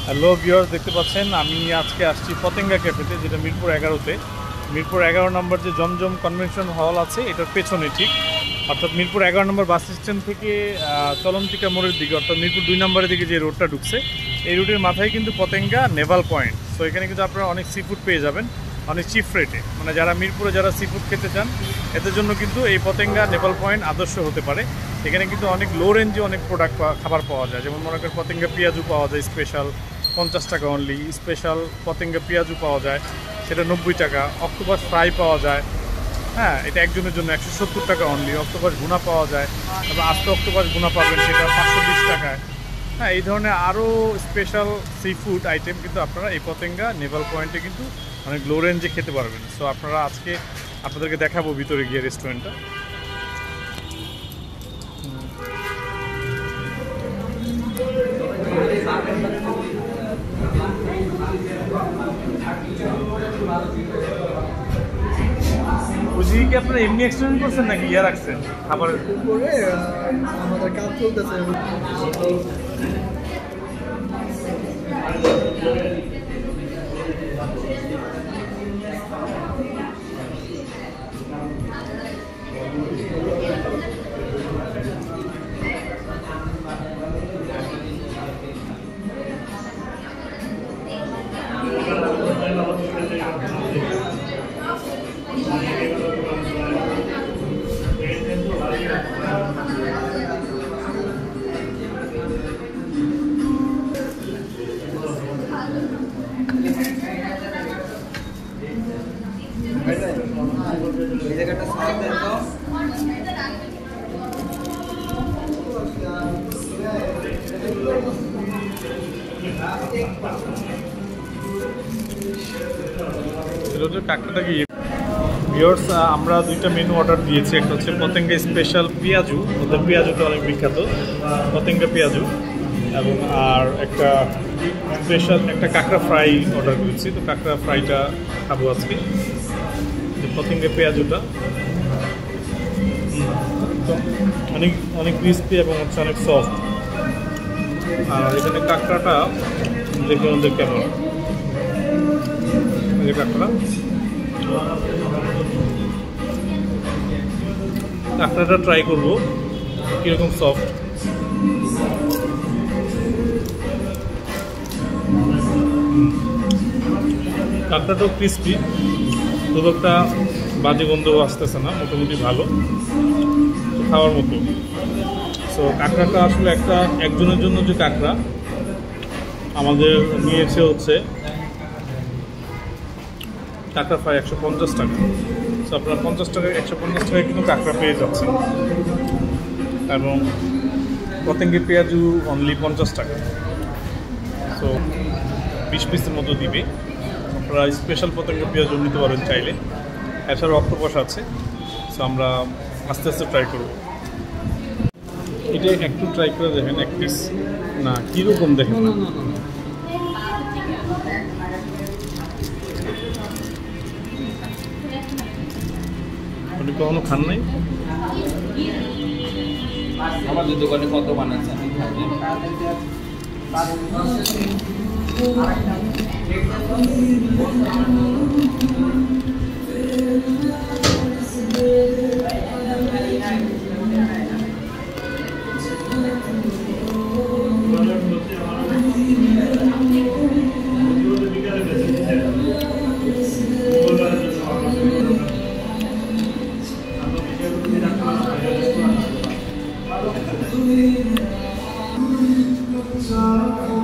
Hello viewers, দেখতে পাচ্ছেন আমি আজকে আসছি পতেঙ্গা ক্যাফেতে, যেটা মিরপুর 11-তে। মিরপুর 11 নম্বর যে জমজম কনভেনশন হল আছে এটার পেছনে ঠিক, অর্থাৎ মিরপুর 11 নম্বর বাস স্ট্যান্ড থেকে চলন্তিকা মোড়ের দিকে, অর্থাৎ মিরপুর 2 নম্বরের দিকে যে রোডটা ঢুকছে এই রুটের মাথায় কিন্তু পতেঙ্গা নেভাল পয়েন্ট। সো এখানে কিন্তু আপনারা অনেক সি ফুড পেয়ে যাবেন অনেক চিপ রেটে। মানে যারা মিরপুরে যারা সি ফুড খেতে চান এদের জন্য কিন্তু এই পতেঙ্গা নেভাল পয়েন্ট আদর্শ হতে পারে। এখানে কিন্তু অনেক লো রেঞ্জে অনেক প্রোডাক্ট খাবার পাওয়া যায়, যেমন মনে করেন পতেঙ্গা পেঁয়াজু পাওয়া যায় স্পেশাল 50 টাকা অনলি, স্পেশাল পতেঙ্গা পেঁয়াজু পাওয়া যায় সেটা 90 টাকা, অক্টোপাস ফ্রাই পাওয়া যায়, হ্যাঁ এটা একজনের জন্য 170 টাকা অনলি, অক্টোপাস ভুনা পাওয়া যায়, তারপর আস্ত অক্টোপাস ভুনা পাবেন সেটা 520 টাকায়। হ্যাঁ, এই ধরনের আরও স্পেশাল সি ফুড আইটেম কিন্তু আপনারা এই পতেঙ্গা নেভাল পয়েন্টে কিন্তু অনেক লো রেঞ্জে খেতে পারবেন। সো আপনারা আজকে আপনাদেরকে দেখাবো ভিতরে গিয়ে রেস্টুরেন্টটা। বুঝি কি আপনারা এমনি এক্সটেন্ড করছেন নাকি ইয়া রাখছেন খাবারের উপরে আমাদের কাজ চলতেছে। ভিউয়ার্স, আমরা দুইটা মেনু অর্ডার দিয়েছি। একটা হচ্ছে পতেঙ্গা স্পেশাল পেঁয়াজু, ওদের পেঁয়াজুটা অনেক বিখ্যাত, পতেঙ্গা পেঁয়াজু, এবং আর একটা স্পেশাল একটা কাঁকড়া ফ্রাই অর্ডার করেছি। তো কাঁকড়া ফ্রাইটা খাবো আজকে, পতেঙ্গা পেঁয়াজুটা অনেক অনেক ক্রিস্পি এবং হচ্ছে অনেক সফট। আর এখানে কাঁকড়াটা দেখে আমাদের কেমন, এই যে কাঁকড়াটা ট্রাই করবো কীরকম সফট। কাঁকড়াটাও ক্রিস্পি, খুব একটা বাজে গন্ধ আসতেছে না, মোটামুটি ভালো খাওয়ার মতো। সো কাঁকড়াটা আসলে একজনের জন্য যে কাঁকড়া আমাদের নিয়েছে হচ্ছে কাঁকড়া ফ্রাই 150 টাকা। সো আপনারা 150 টাকায় কিন্তু কাঁকড়া পেয়ে যাচ্ছেন, এবং পতেঙ্গা পেঁয়াজু অনলি 50 টাকা। সো 20 পিসের মতো দিবে। আপনারা স্পেশাল পতেঙ্গা পেঁয়াজু নিতে পারেন চাইলে, এছাড়াও অক্টোপাস আছে। সো আমরা আস্তে আস্তে ট্রাই করব। এটা একটু ট্রাই করে দেখেন, এক পিস না কীরকম দেখেন না। আপনি কখনো খান নাই? আমাদের দোকানে কত বানাচ্ছেন? So